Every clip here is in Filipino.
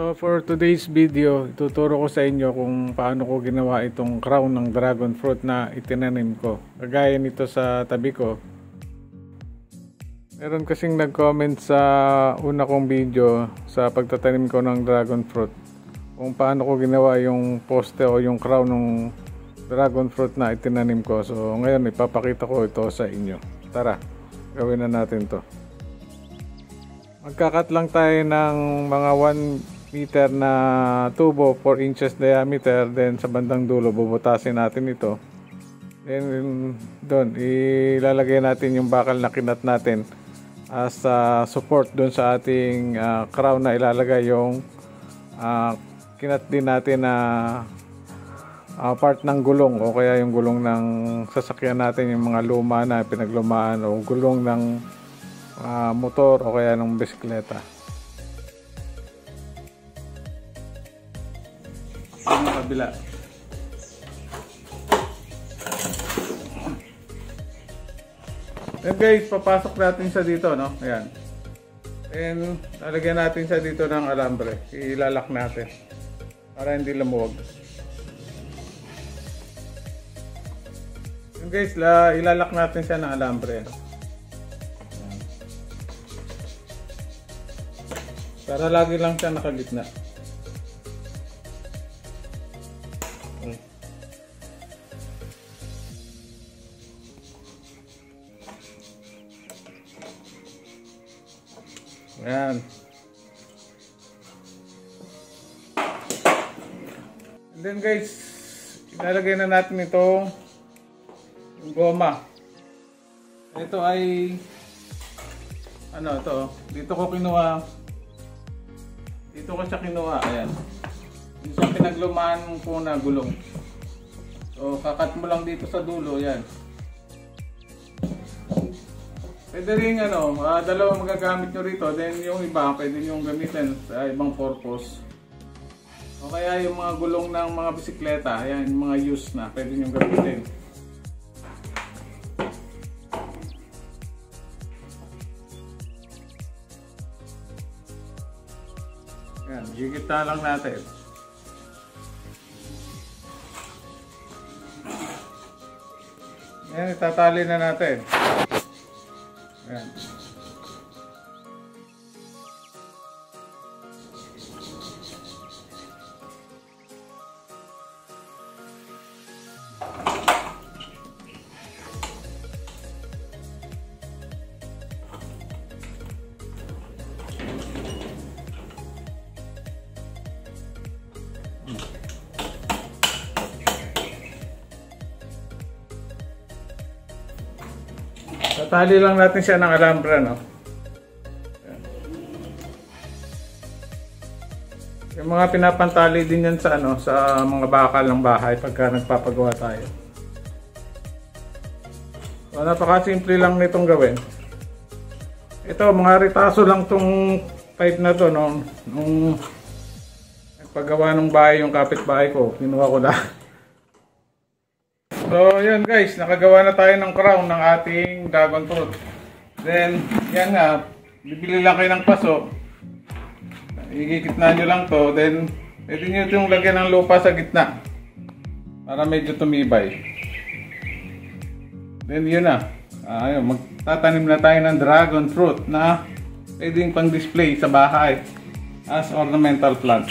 So for today's video, ituturo ko sa inyo kung paano ko ginawa itong crown ng dragon fruit na itinanim ko. Kagaya nito sa tabi ko. Meron kasing nag-comment sa una kong video sa pagtatanim ko ng dragon fruit kung paano ko ginawa yung poste o yung crown ng dragon fruit na itinanim ko. So ngayon ipapakita ko ito sa inyo. Tara, gawin na natin to. Magkakat lang tayo ng mga 1 meter na tubo, 4 inches diameter. Then sa bandang dulo bubutasin natin ito. Then doon ilalagay natin yung bakal na kinat natin as support doon sa ating crown na ilalagay yung kinat din natin na part ng gulong o kaya yung gulong ng sasakyan natin, yung mga luma na pinaglumaan o gulong ng motor o kaya ng bisikleta. Yung kabila. Then guys, papasok natin siya dito, no? Ayan. And lalagyan natin siya dito ng alambre. Ilalak natin para hindi lumuwag. Then guys, ilalak natin siya ng alambre. Ayan. Para lagi lang siya nakagitna. Ayan. And then guys, ilalagay na natin ito yung goma. Ito ay ito, dito ko siya kinuha. Ayan. Dito siya pinaglumaan po na gulong. So kakat mo lang dito sa dulo. Ayan. Pwede rin dalawang magagamit nyo rito, then yung iba pwede nyo gamitin sa ibang purpose. O kaya yung mga gulong ng mga bisikleta, ayan, yung mga use na, pwede nyo gamitin. Ayan, gigita lang natin. Ayan, itatali na natin. Ayan. Tatali lang natin siya ng alambre, no? Ayan. Yung mga pinapantali din yan sa sa mga bakal ng bahay pagka nagpapagawa tayo. So, napakasimple lang nitong gawin. Ito, mga ritaso lang tong pipe na to, no? Nung nagpagawa ng bahay yung kapitbahay ko, kinuha ko na. So yun guys, nakagawa na tayo ng crown ng ating dragon fruit. Then yan nga, bibili lang kayo ng paso, igigitna nyo lang to, then pwede nyo yung lagyan ng lupa sa gitna para medyo tumibay. Then yun na, magtatanim na tayo ng dragon fruit na pwedeng pang display sa bahay as ornamental plant.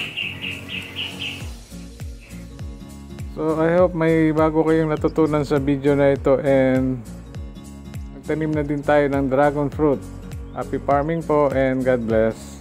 So I hope may bago kayong natutunan sa video na ito, and nagtanim na din tayo ng dragon fruit. Happy farming po and God bless.